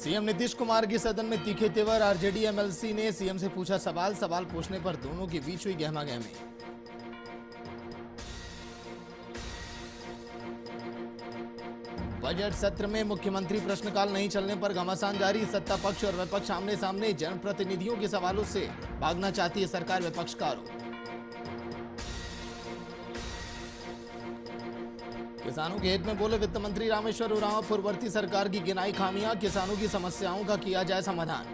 CM Nitish Kumar के सदन में तीखे तेवर। आरजेडी एमएलसी ने सीएम से पूछा सवाल पूछने पर दोनों के बीच हुई गहमागहमी। बजट सत्र में मुख्यमंत्री प्रश्नकाल नहीं चलने पर घमासान जारी। सत्ता पक्ष और विपक्ष आमने सामने। जनप्रतिनिधियों के सवालों से भागना चाहती है सरकार, विपक्ष का आरोप। किसानों के हित में बोले वित्त मंत्री रामेश्वर उरांव। पूर्ववर्ती सरकार की गिनाई खामियां, किसानों की समस्याओं का किया जाए समाधान।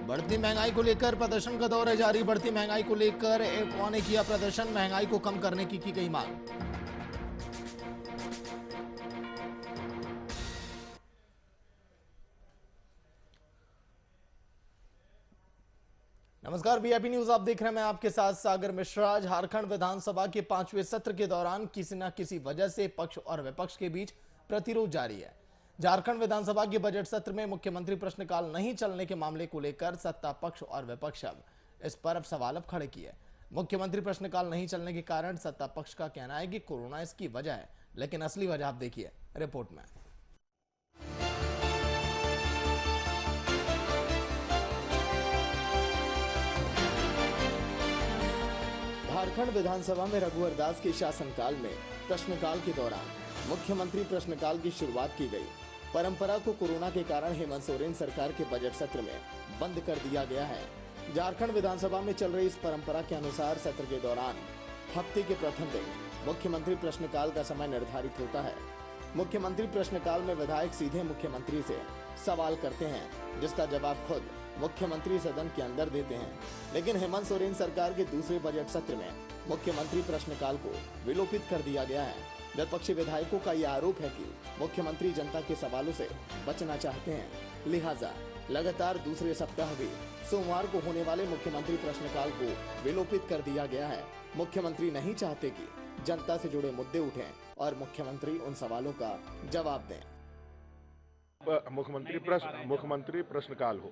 बढ़ती महंगाई को लेकर प्रदर्शन का दौर है जारी। बढ़ती महंगाई को लेकर एफओ ने किया प्रदर्शन। महंगाई को कम करने की गई मांग। नमस्कार, वीआईपी न्यूज आप देख रहे हैं। मैं आपके साथ सागर मिश्रा। झारखंड विधानसभा के 5वें सत्र के दौरान किसी न किसी वजह से पक्ष और विपक्ष के बीच प्रतिरोध जारी है। झारखंड विधानसभा के बजट सत्र में मुख्यमंत्री प्रश्नकाल नहीं चलने के मामले को लेकर सत्ता पक्ष और विपक्ष इस पर सवाल खड़े किए। मुख्यमंत्री प्रश्नकाल नहीं चलने के कारण सत्ता पक्ष का कहना है कि कोरोना इसकी वजह है, लेकिन असली वजह आप देखिए रिपोर्ट में। झारखंड विधानसभा में रघुवर दास के शासनकाल में प्रश्नकाल के दौरान मुख्यमंत्री प्रश्नकाल की शुरुआत की गई। परंपरा को कोरोना के कारण हेमंत सोरेन सरकार के बजट सत्र में बंद कर दिया गया है। झारखंड विधानसभा में चल रही इस परंपरा के अनुसार सत्र के दौरान हफ्ते के प्रथम दिन मुख्यमंत्री प्रश्नकाल का समय निर्धारित होता है। मुख्यमंत्री प्रश्नकाल में विधायक सीधे मुख्यमंत्री से सवाल करते हैं, जिसका जवाब खुद मुख्यमंत्री सदन के अंदर देते हैं। लेकिन हेमंत सोरेन सरकार के दूसरे बजट सत्र में मुख्यमंत्री प्रश्नकाल को विलोपित कर दिया गया है। विपक्षी विधायकों का यह आरोप है कि मुख्यमंत्री जनता के सवालों से बचना चाहते हैं, लिहाजा लगातार दूसरे सप्ताह भी सोमवार को होने वाले मुख्यमंत्री प्रश्नकाल को विलोपित कर दिया गया है। मुख्यमंत्री नहीं चाहते कि जनता से जुड़े मुद्दे उठें और मुख्यमंत्री उन सवालों का जवाब दें। मुख्यमंत्री प्रश्नकाल हो,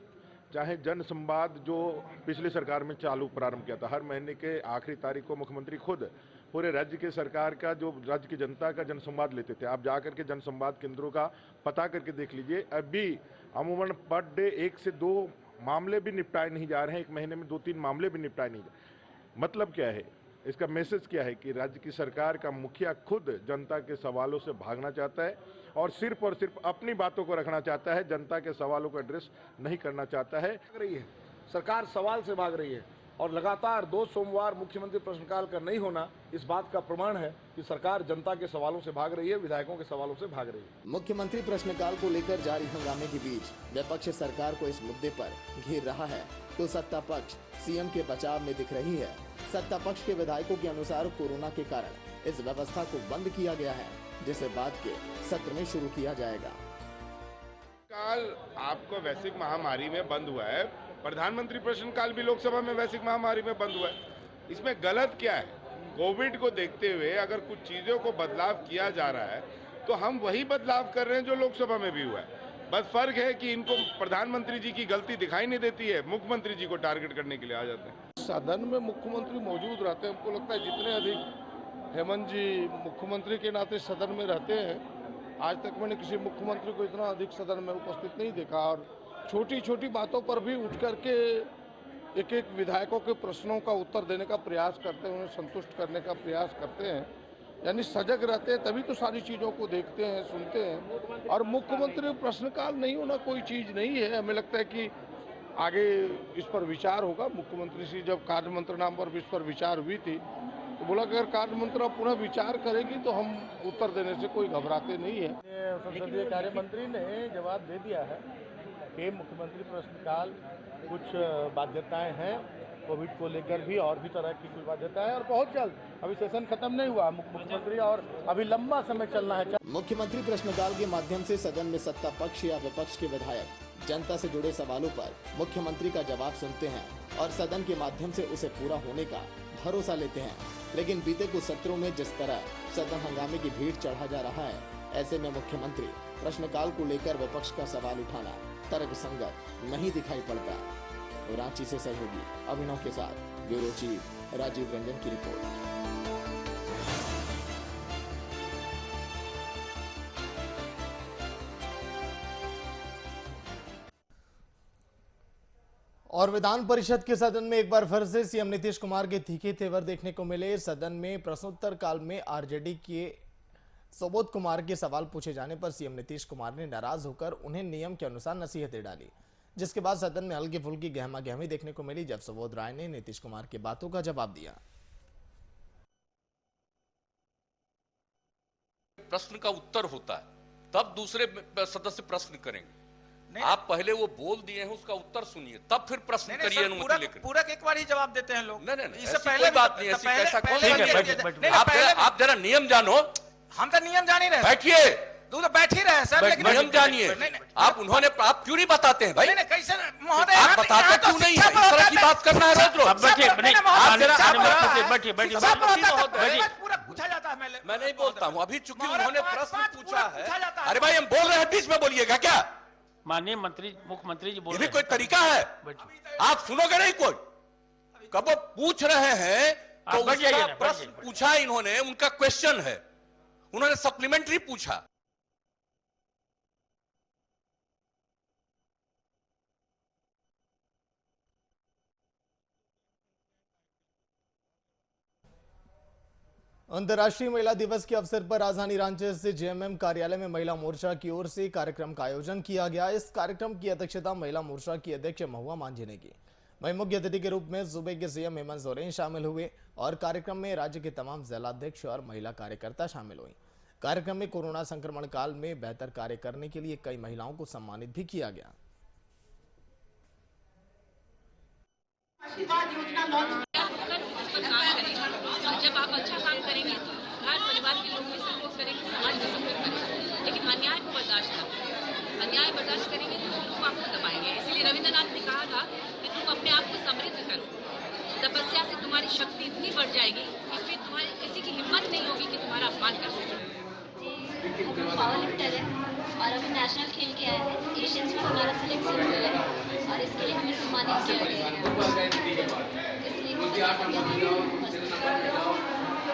चाहे जन संवाद जो पिछली सरकार में चालू प्रारंभ किया था, हर महीने के आखिरी तारीख को मुख्यमंत्री खुद पूरे राज्य के सरकार का, जो राज्य की जनता का जन संवाद लेते थे। आप जाकर के जन संवाद केंद्रों का पता करके देख लीजिए, अभी अमूमन पर डे 1 से 2 मामले भी निपटाए नहीं जा रहे हैं। एक महीने में 2-3 मामले भी निपटाए नहीं जा रहे। मतलब क्या है, इसका मैसेज क्या है कि राज्य की सरकार का मुखिया खुद जनता के सवालों से भागना चाहता है और सिर्फ अपनी बातों को रखना चाहता है, जनता के सवालों को एड्रेस नहीं करना चाहता है। सरकार सवाल से भाग रही है और लगातार 2 सोमवार मुख्यमंत्री प्रश्नकाल का नहीं होना इस बात का प्रमाण है कि सरकार जनता के सवालों से भाग रही है, विधायकों के सवालों से भाग रही है। मुख्यमंत्री प्रश्नकाल को लेकर जारी हंगामे के बीच विपक्ष सरकार को इस मुद्दे पर घेर रहा है, तो सत्ता पक्ष सीएम के बचाव में दिख रही है। सत्ता पक्ष के विधायकों के अनुसार कोरोना के कारण इस व्यवस्था को बंद किया गया है, जिसे बाद के सत्र में शुरू किया जाएगा। काल आपको वैश्विक महामारी में बंद हुआ है, प्रधानमंत्री प्रश्नकाल भी लोकसभा में वैश्विक महामारी में बंद हुआ है। इसमें गलत क्या है? कोविड को देखते हुए अगर कुछ चीजों को बदलाव किया जा रहा है तो हम वही बदलाव कर रहे हैं जो लोकसभा में भी हुआ है। बस फर्क है कि इनको प्रधानमंत्री जी की गलती दिखाई नहीं देती है, मुख्यमंत्री जी को टारगेट करने के लिए आ जाते हैं। सदन में मुख्यमंत्री मौजूद रहते हैं। हमको लगता है जितने अधिक हेमंत जी मुख्यमंत्री के नाते सदन में रहते हैं, आज तक मैंने किसी मुख्यमंत्री को इतना अधिक सदन में उपस्थित नहीं देखा। और छोटी छोटी बातों पर भी उठ करके एक एक विधायकों के प्रश्नों का उत्तर देने का प्रयास करते हैं, उन्हें संतुष्ट करने का प्रयास करते हैं। यानी सजग रहते हैं, तभी तो सारी चीज़ों को देखते हैं, सुनते हैं। और मुख्यमंत्री प्रश्नकाल नहीं होना कोई चीज़ नहीं है। हमें लगता है कि आगे इस पर विचार होगा। मुख्यमंत्री से जब कार्य मंत्री नाम पर इस पर विचार हुई थी तो बोला कि अगर कार्य मंत्री पुनः विचार करेगी तो हम उत्तर देने से कोई घबराते नहीं है। संसदीय कार्य मंत्री ने जवाब दे दिया है कि मुख्यमंत्री प्रश्नकाल कुछ बाध्यताएं हैं, कोविड को लेकर भी और भी तरह की कुछ बाध्यताएं, और बहुत जल्द, अभी सेशन खत्म नहीं हुआ मुख्यमंत्री, और अभी लंबा समय चलना है। मुख्यमंत्री प्रश्नकाल के माध्यम से सदन में सत्ता पक्ष या विपक्ष के विधायक जनता से जुड़े सवालों पर मुख्यमंत्री का जवाब सुनते हैं और सदन के माध्यम से उसे पूरा होने का भरोसा लेते हैं। लेकिन बीते कुछ सत्रों में जिस तरह सदन हंगामे की भीड़ चढ़ा जा रहा है, ऐसे में मुख्यमंत्री प्रश्नकाल को लेकर विपक्ष का सवाल उठाना तर्कसंगत नहीं दिखाई पड़ता। रांची से सहयोगी अभिनव के साथ ब्यूरो चीफ राजीव रंजन की रिपोर्ट। और विधान परिषद के सदन में एक बार फिर से सीएम नीतीश कुमार के तीखे तेवर देखने को मिले। सदन में प्रश्नोत्तर काल में आरजेडी के सुबोध कुमार के सवाल पूछे जाने पर सीएम नीतीश कुमार ने नाराज होकर उन्हें नियम के अनुसार नसीहतें डाली, जिसके बाद सदन में हल्की फुल्की गहमा गहमी देखने को मिली जब सुबोध राय ने नीतीश कुमार की बातों का जवाब दिया। प्रश्न का उत्तर होता है, तब दूसरे सदस्य प्रश्न करेंगे। आप पहले वो बोल दिए हैं, उसका उत्तर सुनिए, तब फिर प्रश्न करिए अनुमति लेकर। पूरा एक बार ही जवाब देते हैं लोग। नहीं, इससे पहले बात नहीं, ऐसी कैसा आप जरा नियम जानो। हम तो नियम जान ही रहे। बैठिए, तू तो बैठ ही रहे सर, लेकिन नियम जानिए। आप क्यों नहीं बताते हैं भाई? नहीं कैसे महोदय आप बताते क्यों नहीं? इस तरह की बात करना है रोज रोज। पूरा पूछा जाता है। मैं नहीं बोलता हूँ, अभी चूंकि उन्होंने प्रश्न पूछा है। अरे भाई हम बोल रहे हैं, बीच में बोलिएगा क्या? माननीय मंत्री, मुख्यमंत्री जी बोल ये रहे भी कोई तरीका है? आप सुनोगे नहीं कोई? कब वो पूछ रहे हैं तो उसका प्रश्न पूछा इन्होंने, उनका क्वेश्चन है, उन्होंने सप्लीमेंट्री पूछा। अंतर्राष्ट्रीय महिला दिवस के अवसर पर राजधानी रांची से जेएमएम कार्यालय में महिला मोर्चा की ओर से कार्यक्रम का आयोजन किया गया। इस कार्यक्रम की अध्यक्षता महिला मोर्चा की अध्यक्ष महुआ मांझी ने की। वहीं मुख्य अतिथि के रूप में सूबे के सीएम हेमंत सोरेन शामिल हुए और कार्यक्रम में राज्य के तमाम जिलाध्यक्ष और महिला कार्यकर्ता शामिल हुई। कार्यक्रम में कोरोना संक्रमण काल में बेहतर कार्य करने के लिए कई महिलाओं को सम्मानित भी किया गया। जब आप अच्छा काम करेंगे तो घर परिवार के लोग भी सपोर्ट करेंगे, समाज भी सपोर्ट करेंगे, लेकिन अन्याय को बर्दाश्त करेंगे। अन्याय बर्दाश्त करेंगे तो लोग आपको दबाएंगे। इसलिए रविंद्रनाथ ने कहा था कि तुम अपने आप को समृद्ध करो। तपस्या से तुम्हारी शक्ति इतनी बढ़ जाएगी कि फिर तुम्हारी किसी की हिम्मत नहीं होगी कि तुम्हारा अपमान कर सके। पावर लिफ्टर है और अभी नेशनल खेल के आए हैं। एशियंस में हमारा सिलेक्शन हुआ है और इसके लिए हमें सम्मानित किया गया है।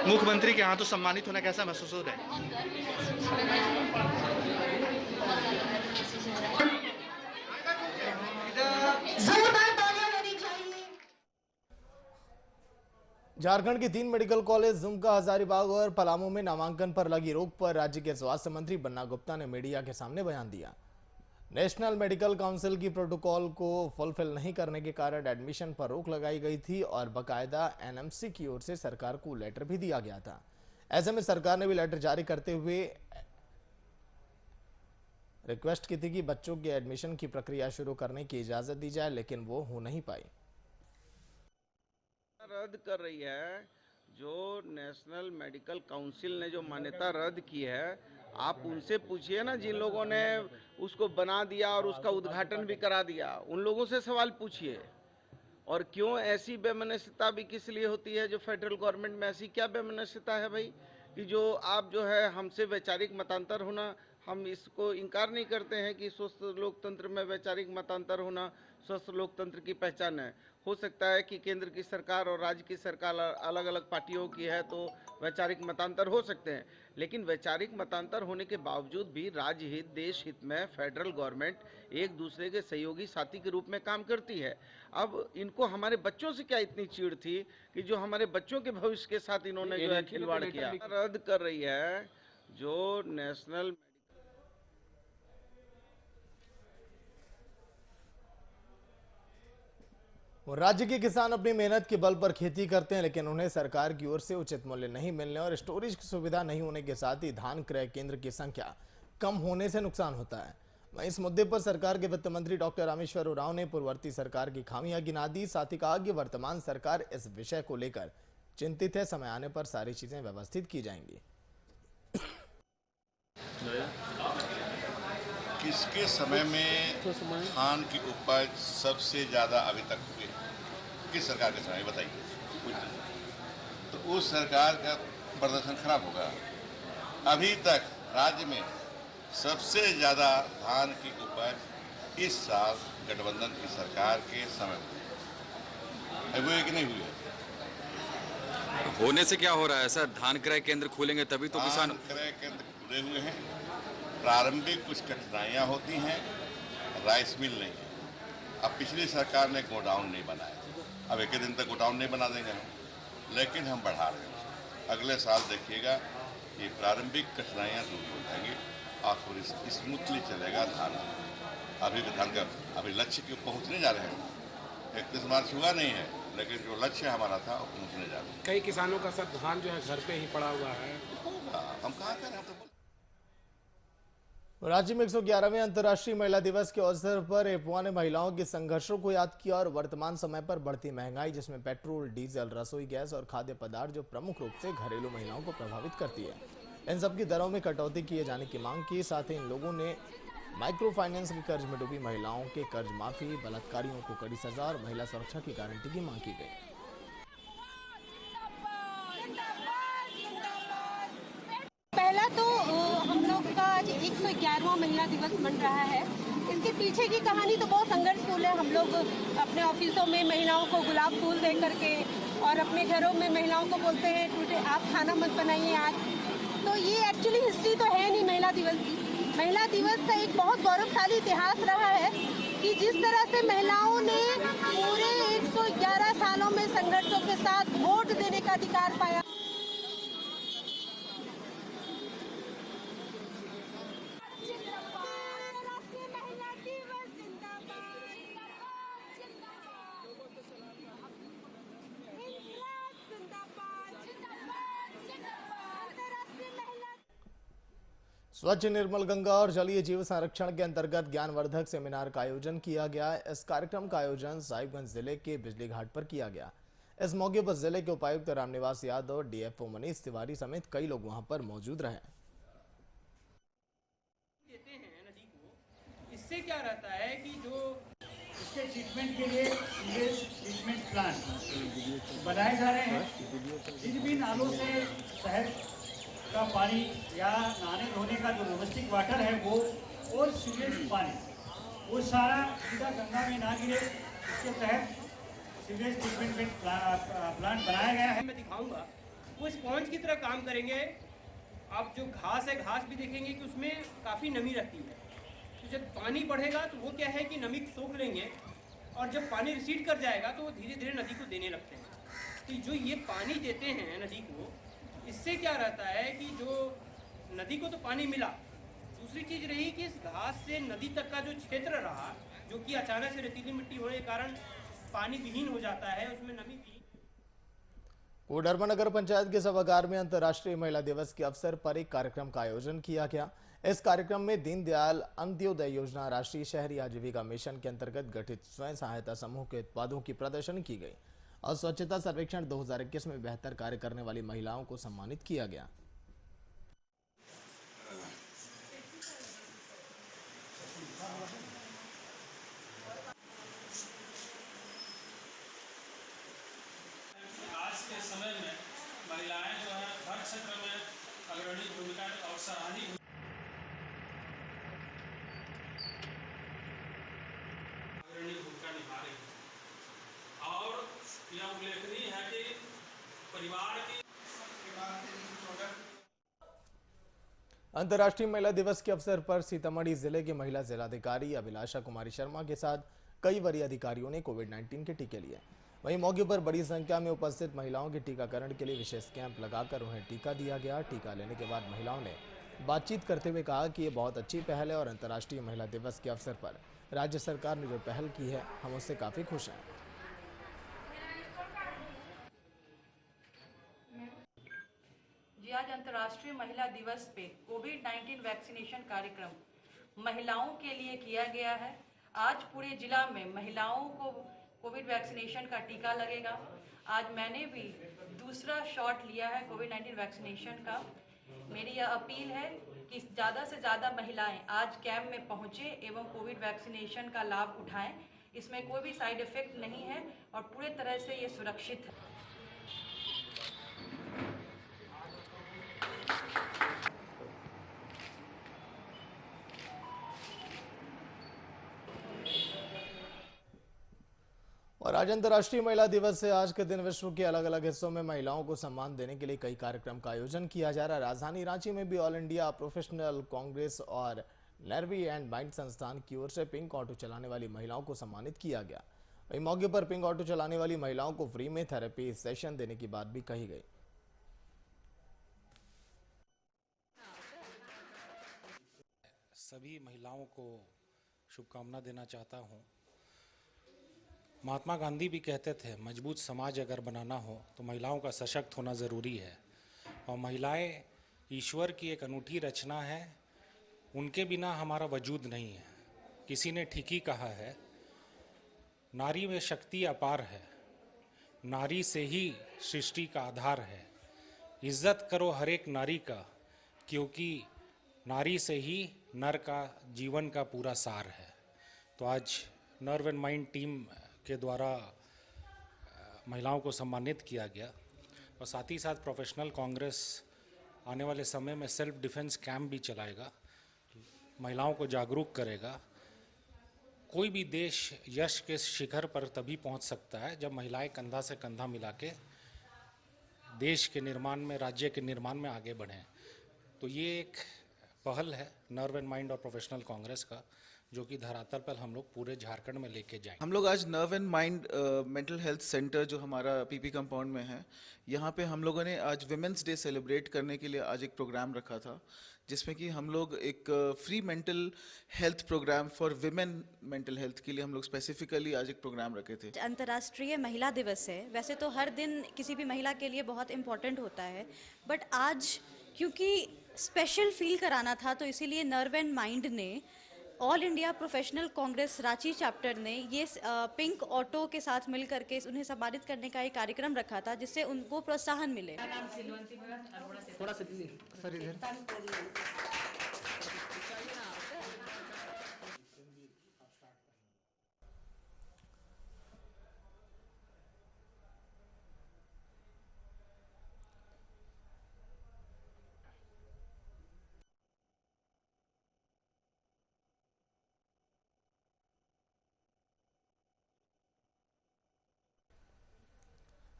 मुख्यमंत्री के हाथों सम्मानित होना कैसा महसूस हो रहा है? झारखंड के 3 मेडिकल कॉलेज दुमका, हजारीबाग और पलामू में नामांकन पर लगी रोक पर राज्य के स्वास्थ्य मंत्री बन्ना गुप्ता ने मीडिया के सामने बयान दिया। नेशनल मेडिकल काउंसिल की प्रोटोकॉल को फुलफिल नहीं करने के कारण एडमिशन पर रोक लगाई गई थी और बकायदा एनएमसी की ओर से सरकार को लेटर भी दिया गया था। ऐसे में सरकार ने भी लेटर जारी करते हुए रिक्वेस्ट की थी कि बच्चों के एडमिशन की प्रक्रिया शुरू करने की इजाजत दी जाए, लेकिन वो हो नहीं पाई। रद्द कर रही है जो नेशनल मेडिकल काउंसिल ने जो मान्यता रद्द की है। आप उनसे पूछिए ना, जिन लोगों ने उसको बना दिया और उसका उद्घाटन भी करा दिया, उन लोगों से सवाल पूछिए। और क्यों ऐसी बेमनस्यता भी किस लिए होती है? जो फेडरल गवर्नमेंट में ऐसी क्या बेमनस्यता है भाई कि जो आप जो है हमसे वैचारिक मतांतर होना, हम इसको इनकार नहीं करते हैं कि स्वस्थ लोकतंत्र में वैचारिक मतांतर होना स्वस्थ लोकतंत्र की पहचान है। हो सकता है कि केंद्र की सरकार और राज्य की सरकार अलग अलग पार्टियों की है तो वैचारिक मतांतर हो सकते हैं, लेकिन वैचारिक मतांतर होने के बावजूद भी राज्य हित, देश हित में फेडरल गवर्नमेंट एक दूसरे के सहयोगी साथी के रूप में काम करती है। अब इनको हमारे बच्चों से क्या इतनी चिढ़ थी कि जो हमारे बच्चों के भविष्य के साथ इन्होंने जो है खिलवाड़ किया। रद्द कर रही है जो नेशनल राज्य के किसान अपनी मेहनत के बल पर खेती करते हैं, लेकिन उन्हें सरकार की ओर से उचित मूल्य नहीं मिलने और स्टोरेज की सुविधा नहीं होने के साथ ही धान क्रय केंद्र की संख्या कम होने से नुकसान होता है। वहीं इस मुद्दे पर सरकार के वित्त मंत्री डॉक्टर रामेश्वर उरांव ने पूर्ववर्ती सरकार की खामियां गिना दी। साथ ही कहा कि वर्तमान सरकार इस विषय को लेकर चिंतित है, समय आने पर सारी चीजें व्यवस्थित की जाएंगी। किसके समय में धान की उपज सबसे ज्यादा अभी तक हुई? किस सरकार के समय बताइए? तो उस सरकार का प्रदर्शन खराब होगा। अभी तक राज्य में सबसे ज्यादा धान की उपज इस साल गठबंधन की सरकार के समय हुई है कि नहीं हुई है? होने से क्या हो रहा है सर? धान क्रय केंद्र खोलेंगे तभी तो किसान। क्रय केंद्र खुले हुए हैं, प्रारंभिक कुछ कठिनाइयां होती हैं, राइस मिल नहीं है, अब पिछली सरकार ने गोडाउन नहीं बनाया, अब एक दिन तक गोडाउन नहीं बना देंगे हम, लेकिन हम बढ़ा रहे हैं। अगले साल देखिएगा कि प्रारंभिक कठिनाइयाँ दूर हो जाएंगी और पूरी स्मूथली चलेगा धान। अभी धान का अभी लक्ष्य के पहुँचने जा रहे हैं, 31 मार्च हुआ नहीं है, लेकिन जो लक्ष्य हमारा था वो पहुँचने जा रहे हैं। कई किसानों का सब धान जो है घर पे ही पड़ा हुआ है, हम कहाँ करें, हम तो राज्य में 111वें अंतर्राष्ट्रीय महिला दिवस के अवसर पर एपवा ने महिलाओं के संघर्षों को याद किया और वर्तमान समय पर बढ़ती महंगाई, जिसमें पेट्रोल, डीजल, रसोई गैस और खाद्य पदार्थ जो प्रमुख रूप से घरेलू महिलाओं को प्रभावित करती है, इन सब की दरों में कटौती किए जाने की मांग की। साथ ही इन लोगों ने माइक्रो फाइनेंस के कर्ज में डूबी महिलाओं के कर्ज माफी, बलात्कारियों को कड़ी सजा और महिला सुरक्षा की गारंटी की मांग की गई। पहला तो हम लोग का आज 111वां महिला दिवस मन रहा है। इसके पीछे की कहानी तो बहुत संघर्षपूर्ण है। हम लोग अपने ऑफिसों में महिलाओं को गुलाब फूल दे करके और अपने घरों में महिलाओं को बोलते हैं टूटे आप खाना मत बनाइए आज। तो ये एक्चुअली हिस्ट्री तो है नहीं महिला दिवस की। महिला दिवस का एक बहुत गौरवशाली इतिहास रहा है कि जिस तरह से महिलाओं ने पूरे 111 सालों में संघर्षों के साथ वोट देने का अधिकार पाया। स्वच्छ निर्मल गंगा और जलीय जीव संरक्षण के अंतर्गत ज्ञानवर्धक सेमिनार का आयोजन किया गया। इस कार्यक्रम का आयोजन साहिबगंज जिले के बिजली घाट पर किया गया। इस मौके पर जिले के उपायुक्त रामनिवास यादव, डीएफओ मनीष तिवारी समेत कई लोग वहां पर मौजूद रहे। देते हैं नदी को, इससे क्या रहता है कि जो इसके ट्रीटमेंट के लिए सीवेज ट्रीटमेंट प्लांट बनाए जा रहे हैं, जिन भी नालों से शहर का पानी या नहाने धोने का जो डोमेस्टिक वाटर है वो और सीवेज पानी वो सारा सीधा गंगा में ना गिरे, इसके तहत सीवेज ट्रीटमेंट प्लांट बनाया गया है। मैं दिखाऊंगा वो स्पॉन्ज की तरह काम करेंगे। आप जो घास है, घास भी देखेंगे कि उसमें काफ़ी नमी रहती है, तो जब पानी बढ़ेगा तो वो क्या है कि नमी सोख लेंगे और जब पानी रिसीड कर जाएगा तो वो धीरे धीरे नदी को देने लगते हैं। तो जो ये पानी देते हैं नदी को, इससे क्या रहता है कि जो नदी को तो पानी मिला, दूसरी चीज रही कि इस घास से नदी तक का जो क्षेत्र रहा, जो कि अचानक से रेतीली मिट्टी होने के कारण पानी विहीन हो जाता है, उसमें नमी की। कोडरमा नगर पंचायत के सभागार में अंतर्राष्ट्रीय महिला दिवस के अवसर पर एक कार्यक्रम का आयोजन किया गया। इस कार्यक्रम में दीनदयाल अंत्योदय योजना, राष्ट्रीय शहरी आजीविका मिशन के अंतर्गत गठित स्वयं सहायता समूह के उत्पादों की प्रदर्शनी की गई और स्वच्छता सर्वेक्षण 2021 में बेहतर कार्य करने वाली महिलाओं को सम्मानित किया गया। आज के समय में महिलाएं जो है हर क्षेत्र में अग्रणी भूमिका और सराहनीय भूमिका निभा रही है और यह उल्लेखनीय है कि परिवार की अंतर्राष्ट्रीय महिला दिवस के अवसर पर सीतामढ़ी जिले की महिला जिलाधिकारी अभिलाषा कुमारी शर्मा के साथ कई वरीय अधिकारियों ने कोविड-19 के टीके लिए। वहीं मौके पर बड़ी संख्या में उपस्थित महिलाओं के टीकाकरण के लिए विशेष कैंप लगाकर उन्हें टीका दिया गया। टीका लेने के बाद महिलाओं ने बातचीत करते हुए कहा कि ये बहुत अच्छी पहल है और अंतर्राष्ट्रीय महिला दिवस के अवसर पर राज्य सरकार ने जो पहल की है, हम उससे काफी खुश हैं। आज अंतर्राष्ट्रीय महिला दिवस पे कोविड-19 वैक्सीनेशन कार्यक्रम महिलाओं के लिए किया गया है। आज पूरे जिला में महिलाओं को कोविड वैक्सीनेशन का टीका लगेगा। आज मैंने भी दूसरा शॉट लिया है कोविड-19 वैक्सीनेशन का। मेरी यह अपील है कि ज़्यादा से ज़्यादा महिलाएं आज कैंप में पहुंचे एवं कोविड वैक्सीनेशन का लाभ उठाएं। इसमें कोई भी साइड इफेक्ट नहीं है और पूरे तरह से ये सुरक्षित है। और आज अंतर्राष्ट्रीय महिला दिवस से आज के दिन विश्व के अलग अलग हिस्सों में महिलाओं को सम्मान देने के लिए कई कार्यक्रम का आयोजन किया जा रहा है। राजधानी रांची में भी ऑल इंडिया प्रोफेशनल कांग्रेस और नरवी एंड माइंड संस्थान की ओर से पिंक ऑटो चलाने वाली महिलाओं को सम्मानित किया गया। वहीं मौके पर पिंक ऑटो चलाने वाली महिलाओं को फ्री में थेरेपी सेशन देने की बात भी कही गई। सभी महिलाओं को शुभकामना देना चाहता हूं। महात्मा गांधी भी कहते थे, मजबूत समाज अगर बनाना हो तो महिलाओं का सशक्त होना ज़रूरी है, और महिलाएं ईश्वर की एक अनूठी रचना है, उनके बिना हमारा वजूद नहीं है। किसी ने ठीक ही कहा है, नारी में शक्ति अपार है, नारी से ही सृष्टि का आधार है। इज्जत करो हर एक नारी का, क्योंकि नारी से ही नर का जीवन का पूरा सार है। तो आज नर्व एंड माइंड टीम के द्वारा महिलाओं को सम्मानित किया गया, और साथ ही साथ प्रोफेशनल कांग्रेस आने वाले समय में सेल्फ डिफेंस कैंप भी चलाएगा, महिलाओं को जागरूक करेगा। कोई भी देश यश के शिखर पर तभी पहुंच सकता है जब महिलाएं कंधा से कंधा मिला के देश के निर्माण में, राज्य के निर्माण में आगे बढ़ें। तो ये एक पहल है नर्व एंड माइंड और प्रोफेशनल कांग्रेस का, जो कि धरातल पर हम लोग पूरे झारखंड में लेके जाएंगे। हम लोग आज nerve and mind mental health centre जो हमारा पीपी कंपाउंड में है, यहाँ पे हम लोगों ने आज विमेंस डे सेलिब्रेट करने के लिए आज एक प्रोग्राम रखा था, जिसमें कि हम लोग एक free mental health program for women mental health के लिए हम लोग स्पेसिफिकली आज एक प्रोग्राम रखे थे। अंतर्राष्ट्रीय महिला दिवस है। वैसे तो हर दिन किसी भी महिला के लिए बहुत इम्पोर्टेंट होता है, बट आज क्योंकि स्पेशल फील कराना था, तो इसीलिए नर्व एंड माइंड ने all India professional Congress Ranchi chapter ने ये पिंक ऑटो के साथ मिल करके उन्हें सम्मानित करने का एक कार्यक्रम रखा था, जिससे उनको प्रोत्साहन मिले। थोड़ा सा सर इधर।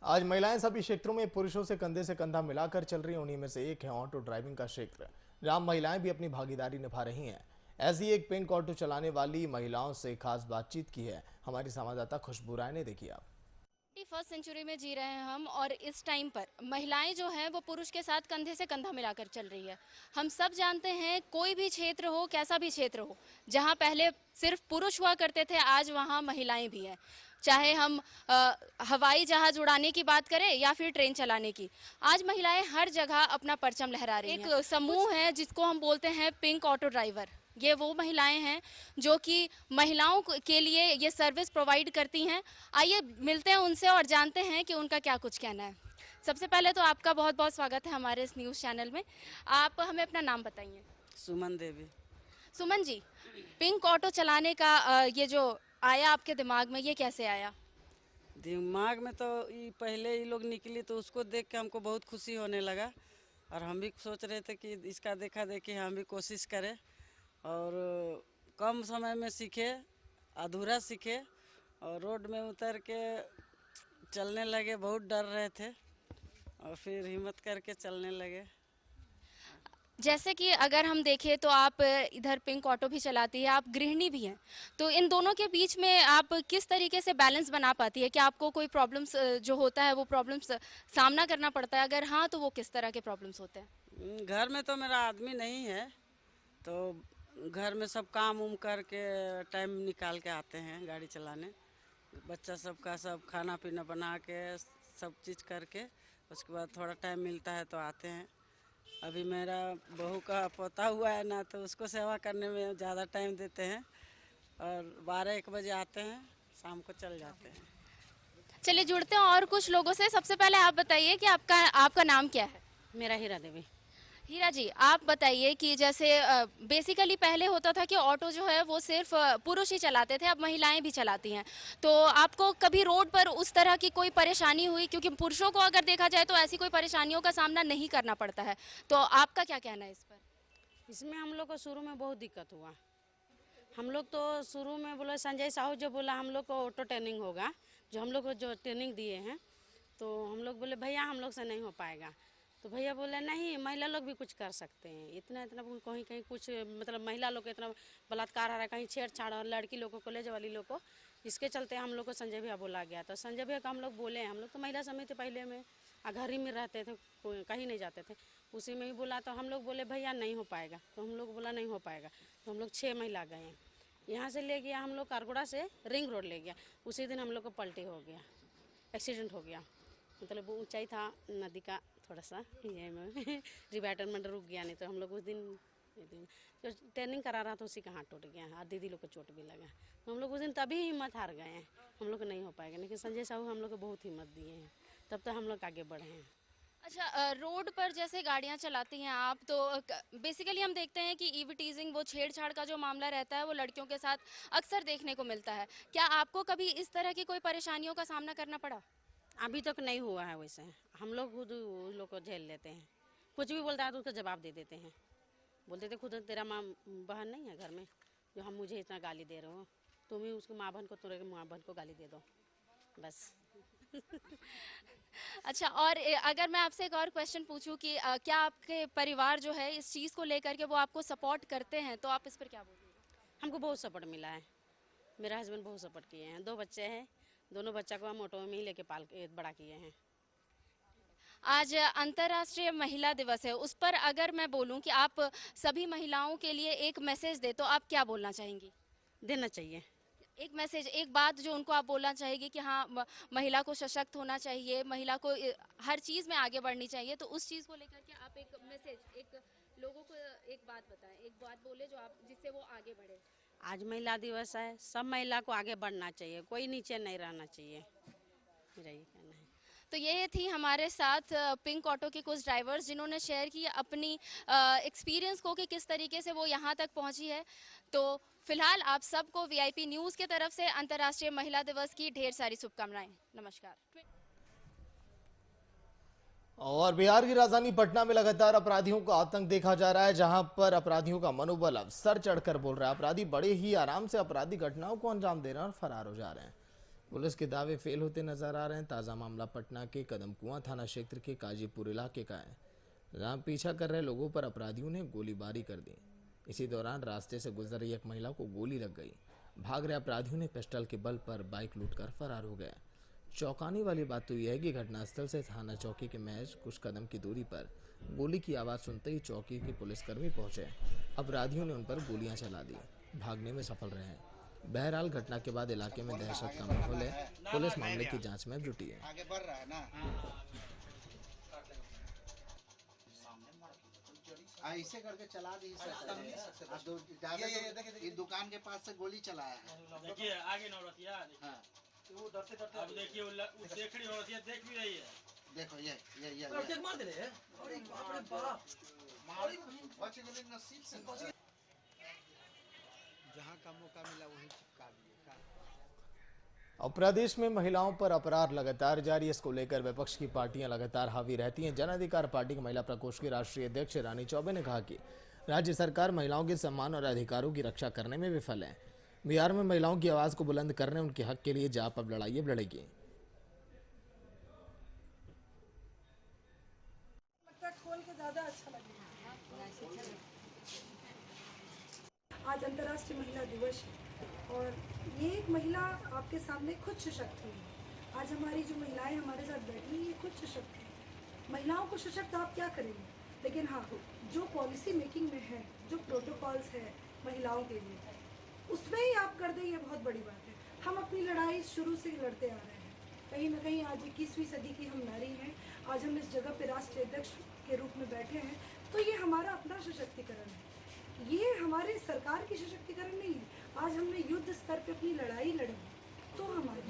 आज महिलाएं सभी क्षेत्रों में पुरुषों से कंधा मिलाकर चल रही हैं। उन्हीं में से एक है ऑटो ड्राइविंग का क्षेत्र, जहां महिलाएं भी अपनी भागीदारी निभा रही हैं। ऐसी एक पिंक ऑटो चलाने वाली महिलाओं से खास बातचीत की है हमारी संवाददाता खुशबू राय ने। देखिए आप। 21st सेंचुरी में जी रहे हैं हम, और इस टाइम पर महिलाएं जो हैं वो पुरुष के साथ कंधे से कंधा मिलाकर चल रही है। हम सब जानते हैं, कोई भी क्षेत्र हो, कैसा भी क्षेत्र हो, जहां पहले सिर्फ पुरुष हुआ करते थे, आज वहां महिलाएं भी हैं। चाहे हम हवाई जहाज उड़ाने की बात करें या फिर ट्रेन चलाने की, आज महिलाएं हर जगह अपना परचम लहरा रही हैं। एक समूह है जिसको हम बोलते हैं पिंक ऑटो ड्राइवर। ये वो महिलाएं हैं जो कि महिलाओं के लिए ये सर्विस प्रोवाइड करती हैं। आइए मिलते हैं उनसे और जानते हैं कि उनका क्या कुछ कहना है। सबसे पहले तो आपका बहुत बहुत स्वागत है हमारे इस न्यूज़ चैनल में। आप हमें अपना नाम बताइए। सुमन देवी। सुमन जी, पिंक ऑटो चलाने का ये जो आया आपके दिमाग में, ये कैसे आया? दिमाग में तो पहले ही लोग निकली तो उसको देख के हमको बहुत खुशी होने लगा, और हम भी सोच रहे थे कि इसका देखा देखी हम भी कोशिश करें और कम समय में सीखे, अधूरा सीखे, और रोड में उतर के चलने लगे। बहुत डर रहे थे और फिर हिम्मत करके चलने लगे। जैसे कि अगर हम देखें तो आप इधर पिंक ऑटो भी चलाती है, आप गृहिणी भी हैं, तो इन दोनों के बीच में आप किस तरीके से बैलेंस बना पाती है? कि आपको कोई प्रॉब्लम्स जो होता है वो प्रॉब्लम्स सामना करना पड़ता है? अगर हाँ, तो वो किस तरह के प्रॉब्लम्स होते हैं? घर में तो मेरा आदमी नहीं है, तो घर में सब काम उम करके टाइम निकाल के आते हैं गाड़ी चलाने। बच्चा सबका सब खाना पीना बना के सब चीज़ करके उसके बाद थोड़ा टाइम मिलता है तो आते हैं। अभी मेरा बहू का पोता हुआ है ना, तो उसको सेवा करने में ज़्यादा टाइम देते हैं, और 12-1 बजे आते हैं, शाम को चल जाते हैं। चलिए जुड़ते हैं और कुछ लोगों से। सबसे पहले आप बताइए कि आपका नाम क्या है? मेरा हीरा देवी। हीरा जी, आप बताइए कि जैसे बेसिकली पहले होता था कि ऑटो जो है वो सिर्फ पुरुष ही चलाते थे, अब महिलाएं भी चलाती हैं, तो आपको कभी रोड पर उस तरह की कोई परेशानी हुई? क्योंकि पुरुषों को अगर देखा जाए तो ऐसी कोई परेशानियों का सामना नहीं करना पड़ता है, तो आपका क्या कहना है इस पर? इसमें हम लोग को शुरू में बहुत दिक्कत हुआ। हम लोग तो शुरू में बोला, संजय साहू जो बोला हम लोग को ऑटो ट्रेनिंग होगा, जो हम लोग को जो ट्रेनिंग दिए हैं, तो हम लोग बोले भैया हम लोग से नहीं हो पाएगा। तो भैया बोले नहीं, महिला लोग भी कुछ कर सकते हैं। इतना इतना कहीं कहीं कुछ मतलब महिला लोग का इतना बलात्कार आ रहा है, कहीं छेड़छाड़ और लड़की लोगों को, कॉलेज वाली लोग को, इसके चलते हम लोग को संजय भैया बोला गया। तो संजय भैया को हम लोग बोले, हम लोग तो महिला समिति पहले में घर ही में रहते थे, कहीं नहीं जाते थे, उसी में ही बोला। तो हम लोग बोले भैया नहीं हो पाएगा, तो हम लोग बोला नहीं हो पाएगा। तो हम लोग 6 महिला गए हैं, यहाँ से ले गया हम लोग कारगोड़ा से रिंग रोड ले गया। उसी दिन हम लोग को पलटी हो गया, एक्सीडेंट हो गया। मतलब वो ऊंचाई था नदी का थोड़ा सा, ये में रिबैटरमेंट रुक गया, नहीं तो हम लोग उस दिन जो ट्रेनिंग करा रहा था उसी का हाथ टूट गया और दीदी लोग को चोट भी लगा। तो हम लोग उस दिन तभी हिम्मत हार गए हैं, हम लोग को नहीं हो पाएगा। लेकिन संजय साहू हम लोग को बहुत हिम्मत दिए हैं, तब तो हम लोग आगे बढ़े हैं। अच्छा, रोड पर जैसे गाड़ियां चलाती हैं आप, तो बेसिकली हम देखते हैं कि ईवी टीजिंग, वो छेड़छाड़ का जो मामला रहता है वो लड़कियों के साथ अक्सर देखने को मिलता है। क्या आपको कभी इस तरह की कोई परेशानियों का सामना करना पड़ा? अभी तक नहीं हुआ है वैसे, हम लोग खुद उन लोग को झेल लेते हैं। कुछ भी बोलता है तो उसका जवाब दे देते हैं। बोलते थे खुद तेरा माँ बहन नहीं है घर में जो हम मुझे इतना गाली दे रहे हो, तुम ही उसको माँ बहन को, तुम्हारे माँ बहन को गाली दे दो बस। अच्छा, और अगर मैं आपसे एक और क्वेश्चन पूछूं कि क्या आपके परिवार जो है इस चीज़ को लेकर के वो आपको सपोर्ट करते हैं, तो आप इस पर क्या बोलेंगे? हमको बहुत सपोर्ट मिला है, मेरा हस्बैंड बहुत सपोर्ट किए हैं। 2 बच्चे हैं, दोनों बच्चा को हम ऑटो में ही लेके पाल के बड़ा किए हैं। आज अंतर्राष्ट्रीय महिला दिवस है, उस पर अगर मैं बोलूं कि आप सभी महिलाओं के लिए एक मैसेज दे, तो आप क्या बोलना चाहेंगी? देना चाहिए एक मैसेज, एक बात जो उनको आप बोलना चाहेंगे कि हाँ, महिला को सशक्त होना चाहिए, महिला को हर चीज़ में आगे बढ़नी चाहिए, तो उस चीज़ को लेकर के आप एक मैसेज, एक लोगों को एक बात बताएं, एक बात बोले जो आप, जिससे वो आगे बढ़े। आज महिला दिवस है, सब महिला को आगे बढ़ना चाहिए, कोई नीचे नहीं रहना चाहिए, मेरा ये कहना है। तो ये थी हमारे साथ पिंक ऑटो के कुछ ड्राइवर्स, जिन्होंने शेयर की अपनी एक्सपीरियंस को कि किस तरीके से वो यहाँ तक पहुँची है। तो फिलहाल आप सबको वीआईपी न्यूज़ के तरफ से अंतर्राष्ट्रीय महिला दिवस की ढेर सारी शुभकामनाएं। नमस्कार। और बिहार की राजधानी पटना में लगातार अपराधियों का आतंक देखा जा रहा है, जहां पर अपराधियों का मनोबल अब सर चढ़कर बोल रहा है। अपराधी बड़े ही आराम से आपराधिक घटनाओं को अंजाम दे रहे हैं और फरार हो जा रहे हैं। पुलिस के दावे फेल होते नजर आ रहे हैं। ताजा मामला पटना के कदमकुआं थाना क्षेत्र के काजीपुर इलाके का है, जहां पीछा कर रहे लोगों पर अपराधियों ने गोलीबारी कर दी। इसी दौरान रास्ते से गुजर रही एक महिला को गोली लग गई। भाग रहे अपराधियों ने पिस्टल के बल पर बाइक लूटकर फरार हो गए। चौंकाने वाली बात तो यह है कि घटनास्थल से थाना चौकी के महज कुछ कदम की दूरी पर गोली की आवाज सुनते ही चौकी के पुलिसकर्मी पहुंचे। अपराधियों ने उन पर गोलियां चला दी, भागने में सफल रहे। बहरहाल घटना के बाद इलाके में दहशत का माहौल है। पुलिस मामले की जांच में जुटी है। आगे बढ़ रहा है ना, ऐसे करके चला दी। ये दुकान के पास से गोली चलाया है। देखिए आगे नौरतिया, वो डरते डरते, अब देखिए वो देख रही नौरतिया, देख भी रही है। देखो ये मार दे रहे हैं। अरे बाप रे बाप, बच गए नसीब से। जहाँ का मौका मिला वहीं चिपका दिए। और प्रदेश में महिलाओं पर अपराध लगातार जारी है। इसको लेकर विपक्ष की पार्टियां लगातार हावी रहती हैं। जन अधिकार पार्टी की महिला प्रकोष्ठ की राष्ट्रीय अध्यक्ष रानी चौबे ने कहा कि राज्य सरकार महिलाओं के सम्मान और अधिकारों की रक्षा करने में विफल है। बिहार में महिलाओं की आवाज को बुलंद करने, उनके हक के लिए जाप अब लड़ाई अब लड़ेगी। आज अंतर्राष्ट्रीय महिला दिवस है और ये एक महिला आपके सामने खुद सशक्त हुई है। आज हमारी जो महिलाएं हमारे साथ बैठी हैं ये खुद सशक्त है। महिलाओं को सशक्त आप क्या करेंगे, लेकिन हाँ, जो पॉलिसी मेकिंग में है, जो प्रोटोकॉल्स है महिलाओं के लिए, उसमें ही आप कर दें, ये बहुत बड़ी बात है। हम अपनी लड़ाई शुरू से लड़ते आ रहे हैं। कहीं ना कहीं आज 21वीं सदी की हम नारी हैं। आज हम इस जगह पे राष्ट्रीय अध्यक्ष के रूप में बैठे हैं, तो ये हमारा अपना सशक्तिकरण है। ये हमारे सरकार की सशक्तिकरण नहीं है। आज हमने युद्ध स्तर पे अपनी लड़ाई लड़ी, तो हमारे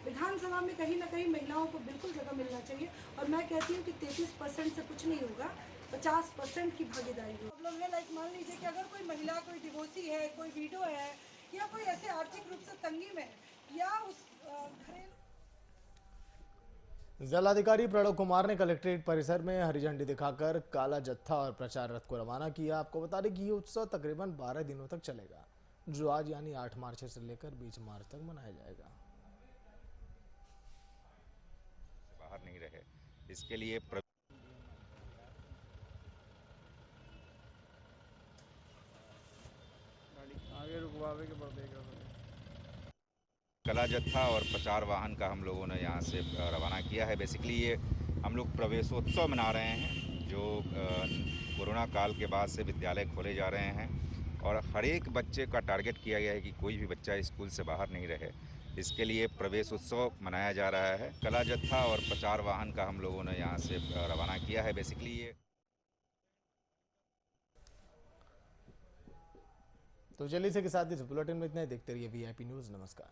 विधानसभा में कहीं ना कहीं महिलाओं को बिल्कुल जगह मिलना चाहिए। और मैं कहती हूँ कि 33% से कुछ नहीं होगा, 50% की भागीदारी हो। लोग है, लाइक मान लीजिए कि अगर कोई महिला, कोई डिवोर्सी है, कोई विडो है, या कोई ऐसे आर्थिक रूप से तंगी में, या उस घरेलू। जिलाधिकारी प्रणव कुमार ने कलेक्ट्रेट परिसर में हरी झंडी दिखाकर काला जत्था और प्रचार रथ को रवाना किया। आपको बता दें कि ये उत्सव तकरीबन 12 दिनों तक चलेगा, जो आज यानी 8 मार्च से लेकर 20 मार्च तक मनाया जाएगा। बाहर नहीं रहे, इसके लिए कला जत्था और प्रचार वाहन का हम लोगों ने यहाँ से रवाना किया है। बेसिकली ये हम लोग प्रवेशोत्सव मना रहे हैं जो कोरोना काल के बाद से विद्यालय खोले जा रहे हैं और हर एक बच्चे का टारगेट किया गया है कि कोई भी बच्चा स्कूल से बाहर नहीं रहे। इसके लिए प्रवेश उत्सव मनाया जा रहा है। कला जत्था और प्रचार वाहन का हम लोगों ने यहाँ से रवाना किया है। बेसिकली ये तो चलिए इसी के साथ इस बुलेटिन में इतना ही। देखते रहिए VIP न्यूज़। नमस्कार।